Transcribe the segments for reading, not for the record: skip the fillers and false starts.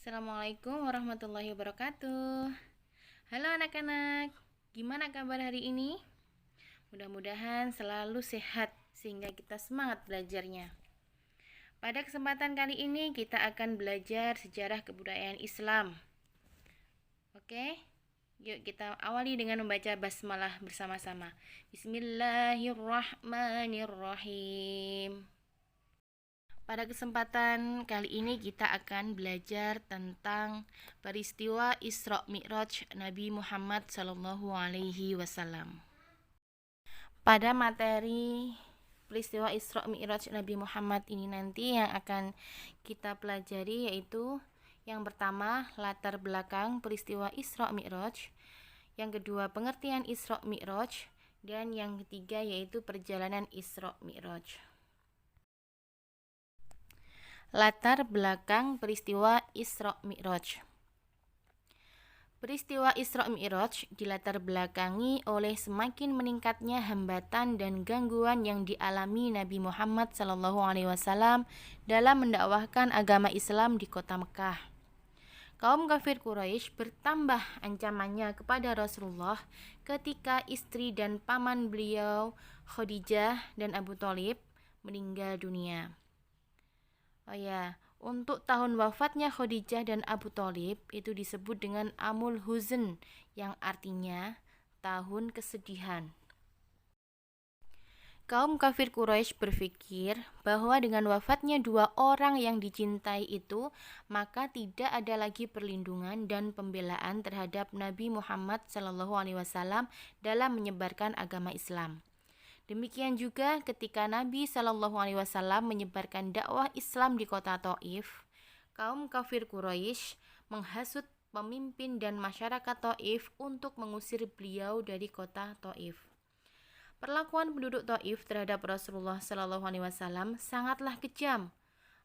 Assalamualaikum warahmatullahi wabarakatuh. Halo anak-anak, gimana kabar hari ini? Mudah-mudahan selalu sehat sehingga kita semangat belajarnya. Pada kesempatan kali ini kita akan belajar sejarah kebudayaan Islam. Oke? Yuk kita awali dengan membaca basmalah bersama-sama. Bismillahirrahmanirrahim. Pada kesempatan kali ini kita akan belajar tentang peristiwa Isra Mi'raj Nabi Muhammad SAW. Pada materi peristiwa Isra Mi'raj Nabi Muhammad ini nanti yang akan kita pelajari yaitu yang pertama latar belakang peristiwa Isra Mi'raj, yang kedua pengertian Isra Mi'raj, dan yang ketiga yaitu perjalanan Isra Mi'raj. Latar belakang peristiwa Isra Mi'raj. Peristiwa Isra Mi'raj dilatar belakangi oleh semakin meningkatnya hambatan dan gangguan yang dialami Nabi Muhammad SAW dalam mendakwahkan agama Islam di kota Mekah. Kaum kafir Quraisy bertambah ancamannya kepada Rasulullah ketika istri dan paman beliau Khadijah dan Abu Thalib meninggal dunia. Untuk tahun wafatnya Khadijah dan Abu Thalib itu disebut dengan Amul Huzn, yang artinya tahun kesedihan. Kaum kafir Quraisy berpikir bahwa dengan wafatnya dua orang yang dicintai itu, maka tidak ada lagi perlindungan dan pembelaan terhadap Nabi Muhammad SAW dalam menyebarkan agama Islam. Demikian juga ketika Nabi SAW menyebarkan dakwah Islam di kota Thaif, kaum kafir Quraisy menghasut pemimpin dan masyarakat Thaif untuk mengusir beliau dari kota Thaif. Perlakuan penduduk Thaif terhadap Rasulullah SAW sangatlah kejam.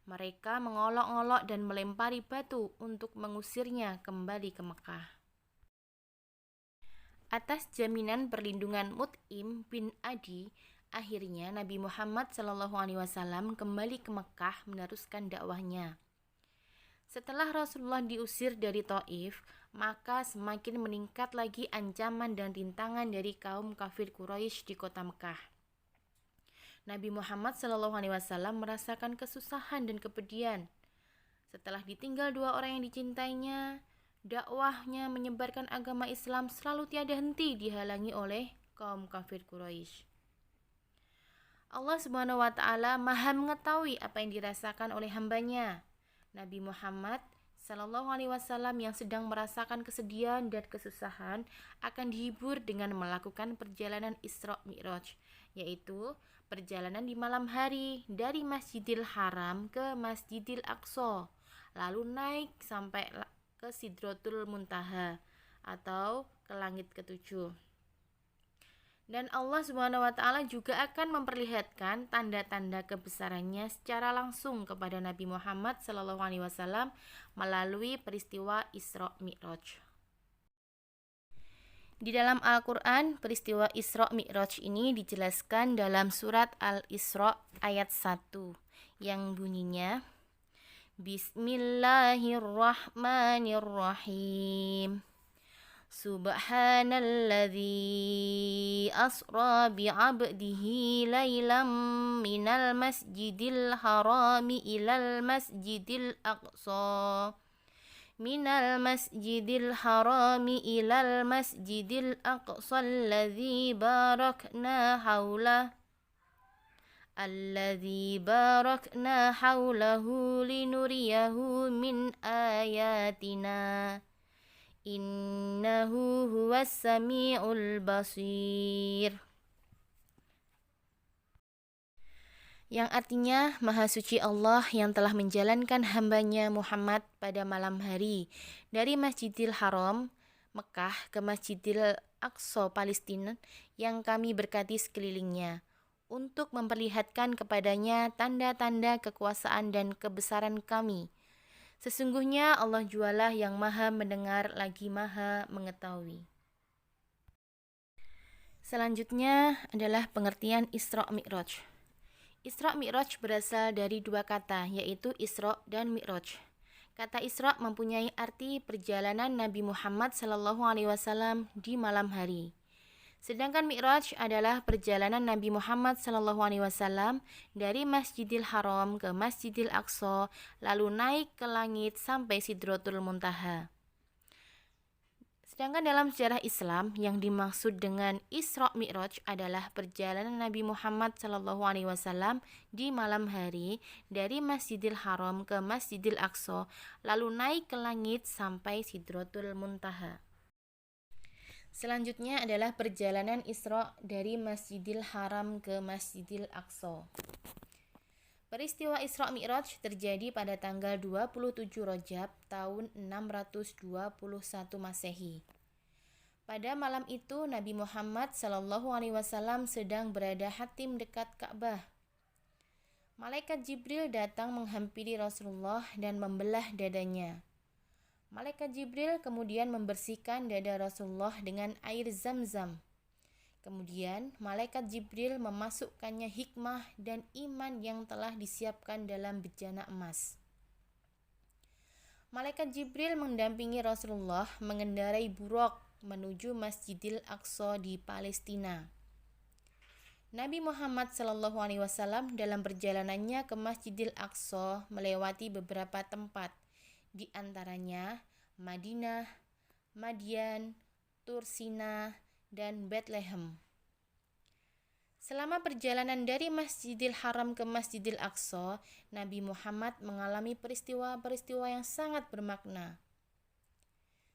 Mereka mengolok-olok dan melempari batu untuk mengusirnya kembali ke Mekah. Atas jaminan perlindungan Mut'im bin Adi, akhirnya Nabi Muhammad SAW kembali ke Mekah meneruskan dakwahnya. Setelah Rasulullah diusir dari Thaif, maka semakin meningkat lagi ancaman dan rintangan dari kaum kafir Quraisy di kota Mekah. Nabi Muhammad SAW merasakan kesusahan dan kepedihan. Setelah ditinggal dua orang yang dicintainya, dakwahnya menyebarkan agama Islam selalu tiada henti dihalangi oleh kaum kafir Quraisy. Allah Subhanahu wa taala Maha mengetahui apa yang dirasakan oleh hambanya, Nabi Muhammad SAW yang sedang merasakan kesedihan dan kesusahan akan dihibur dengan melakukan perjalanan Isra Mi'raj, yaitu perjalanan di malam hari dari Masjidil Haram ke Masjidil Aqsa, lalu naik sampai ke Sidratul Muntaha atau ke langit ketujuh. Dan Allah Subhanahu wa taala juga akan memperlihatkan tanda-tanda kebesarannya secara langsung kepada Nabi Muhammad SAW melalui peristiwa Isra Mi'raj. Di dalam Al-Qur'an, peristiwa Isra Mi'raj ini dijelaskan dalam surat Al-Isra ayat 1 yang bunyinya Bismillahirrahmanirrahim. Subhanalladzi asra bi'abdihi laylam minal masjidil harami ilal masjidil aqsa minal masjidil harami ilal masjidil aqsa alladzi barakna hawlahu linuriyahu min ayatina innahu huwas sami'ul basir, yang artinya Maha Suci Allah yang telah menjalankan hambanya Muhammad pada malam hari dari Masjidil Haram Mekah ke Masjidil Aqsa Palestina yang kami berkati sekelilingnya, untuk memperlihatkan kepadanya tanda-tanda kekuasaan dan kebesaran kami. Sesungguhnya Allah jualah yang Maha mendengar lagi Maha mengetahui. Selanjutnya adalah pengertian Isra Mi'raj. Isra Mi'raj berasal dari dua kata, yaitu Isra dan Mi'raj. Kata Isra mempunyai arti perjalanan Nabi Muhammad SAW di malam hari. Sedangkan Mi'raj adalah perjalanan Nabi Muhammad SAW dari Masjidil Haram ke Masjidil Aqsa, lalu naik ke langit sampai Sidratul Muntaha. Sedangkan dalam sejarah Islam, yang dimaksud dengan Isra Mi'raj adalah perjalanan Nabi Muhammad SAW di malam hari dari Masjidil Haram ke Masjidil Aqsa, lalu naik ke langit sampai Sidratul Muntaha. Selanjutnya adalah perjalanan Isra dari Masjidil Haram ke Masjidil Aqsa. Peristiwa Isra Mi'raj terjadi pada tanggal 27 Rajab tahun 621 Masehi. Pada malam itu Nabi Muhammad SAW sedang berada hatim dekat Ka'bah. Malaikat Jibril datang menghampiri Rasulullah dan membelah dadanya. Malaikat Jibril kemudian membersihkan dada Rasulullah dengan air Zam-Zam. Kemudian Malaikat Jibril memasukkannya hikmah dan iman yang telah disiapkan dalam bejana emas. Malaikat Jibril mendampingi Rasulullah mengendarai buraq menuju Masjidil Aqsa di Palestina. Nabi Muhammad SAW dalam perjalanannya ke Masjidil Aqsa melewati beberapa tempat, di antaranya Madinah, Madian, Tursina, dan Bethlehem. Selama perjalanan dari Masjidil Haram ke Masjidil Aqsa, Nabi Muhammad mengalami peristiwa-peristiwa yang sangat bermakna.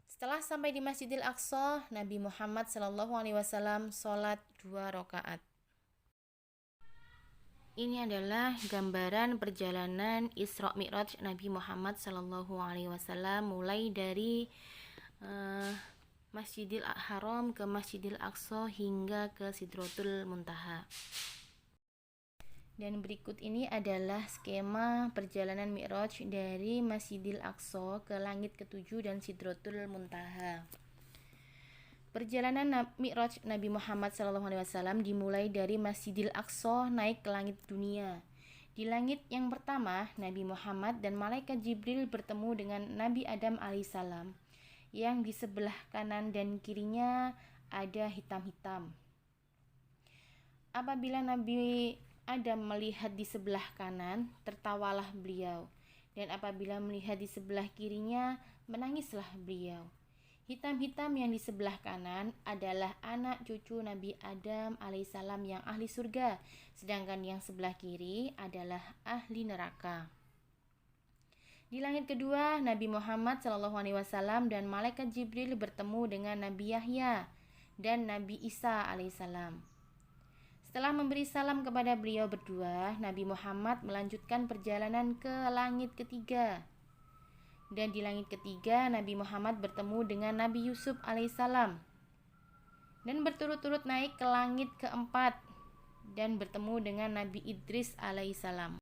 Setelah sampai di Masjidil Aqsa, Nabi Muhammad SAW sholat 2 rakaat. Ini adalah gambaran perjalanan Isra Mi'raj Nabi Muhammad SAW mulai dari Masjidil Haram ke Masjidil Aqsa hingga ke Sidratul Muntaha. Dan berikut ini adalah skema perjalanan Mi'raj dari Masjidil Aqsa ke langit ke-7 dan Sidratul Muntaha. Perjalanan Mi'raj Nabi Muhammad SAW dimulai dari Masjidil Aqsa naik ke langit dunia. Di langit yang pertama, Nabi Muhammad dan Malaikat Jibril bertemu dengan Nabi Adam alaihissalam, yang di sebelah kanan dan kirinya ada hitam-hitam. Apabila Nabi Adam melihat di sebelah kanan, tertawalah beliau, dan apabila melihat di sebelah kirinya, menangislah beliau. Hitam-hitam yang di sebelah kanan adalah anak cucu Nabi Adam alaihissalam yang ahli surga, sedangkan yang sebelah kiri adalah ahli neraka. Di langit kedua, Nabi Muhammad SAW dan Malaikat Jibril bertemu dengan Nabi Yahya dan Nabi Isa alaihissalam. Setelah memberi salam kepada beliau berdua, Nabi Muhammad melanjutkan perjalanan ke langit ketiga. Dan di langit ketiga, Nabi Muhammad bertemu dengan Nabi Yusuf alaihissalam dan berturut-turut naik ke langit keempat dan bertemu dengan Nabi Idris alaihissalam.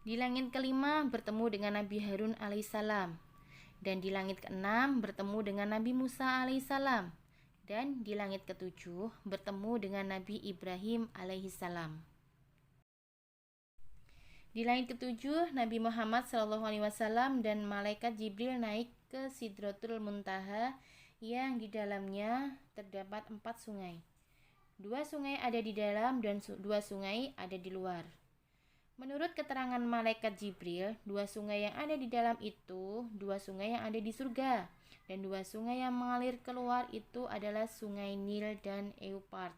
Di langit kelima bertemu dengan Nabi Harun alaihissalam, dan di langit keenam bertemu dengan Nabi Musa alaihissalam, dan di langit ketujuh bertemu dengan Nabi Ibrahim alaihissalam. Di langit ketujuh, Nabi Muhammad SAW dan Malaikat Jibril naik ke Sidratul Muntaha yang di dalamnya terdapat 4 sungai. 2 sungai ada di dalam dan 2 sungai ada di luar. Menurut keterangan Malaikat Jibril, 2 sungai yang ada di dalam itu 2 sungai yang ada di surga, dan 2 sungai yang mengalir keluar itu adalah sungai Nil dan Eufrat.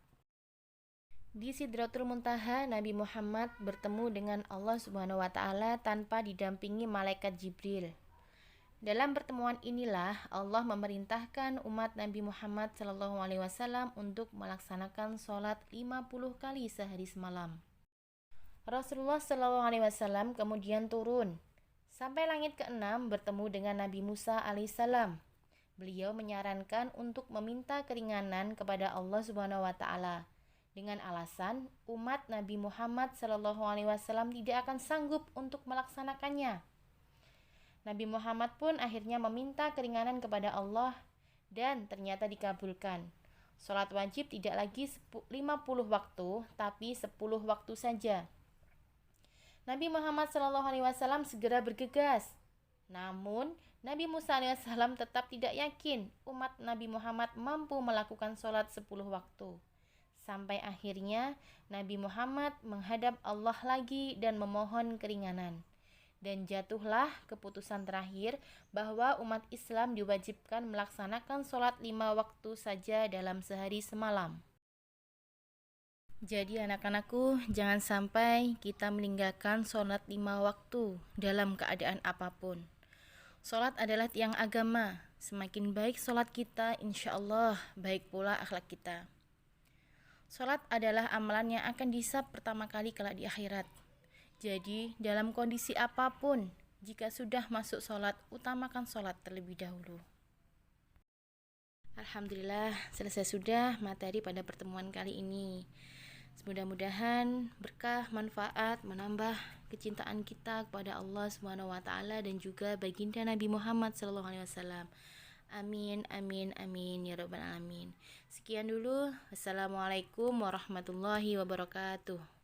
Di Sidratul Muntaha, Nabi Muhammad bertemu dengan Allah Subhanahu wa Ta'ala tanpa didampingi Malaikat Jibril. Dalam pertemuan inilah Allah memerintahkan umat Nabi Muhammad SAW untuk melaksanakan sholat 50 kali sehari semalam. Rasulullah SAW kemudian turun sampai langit ke-6 bertemu dengan Nabi Musa alaihissalam. Beliau menyarankan untuk meminta keringanan kepada Allah Subhanahu wa Ta'ala dengan alasan umat Nabi Muhammad SAW tidak akan sanggup untuk melaksanakannya. Nabi Muhammad pun akhirnya meminta keringanan kepada Allah dan ternyata dikabulkan. Sholat wajib tidak lagi 50 waktu, tapi 10 waktu saja. Nabi Muhammad SAW segera bergegas Namun, Nabi Musa alaihissalam tetap tidak yakin umat Nabi Muhammad mampu melakukan sholat 10 waktu. Sampai akhirnya Nabi Muhammad menghadap Allah lagi dan memohon keringanan. Dan jatuhlah keputusan terakhir bahwa umat Islam diwajibkan melaksanakan sholat 5 waktu saja dalam sehari semalam. Jadi anak-anakku, jangan sampai kita meninggalkan sholat 5 waktu dalam keadaan apapun. Sholat adalah tiang agama. Semakin baik sholat kita, insya Allah baik pula akhlak kita. Sholat adalah amalan yang akan dihisab pertama kali kelak di akhirat. Jadi dalam kondisi apapun, jika sudah masuk sholat, utamakan sholat terlebih dahulu. Alhamdulillah, selesai sudah materi pada pertemuan kali ini. Mudah-mudahan berkah, manfaat, menambah kecintaan kita kepada Allah Subhanahu wa taala dan juga baginda Nabi Muhammad sallallahu alaihi wasallam. Amin amin amin ya rabbal alamin. Sekian dulu. Wassalamualaikum warahmatullahi wabarakatuh.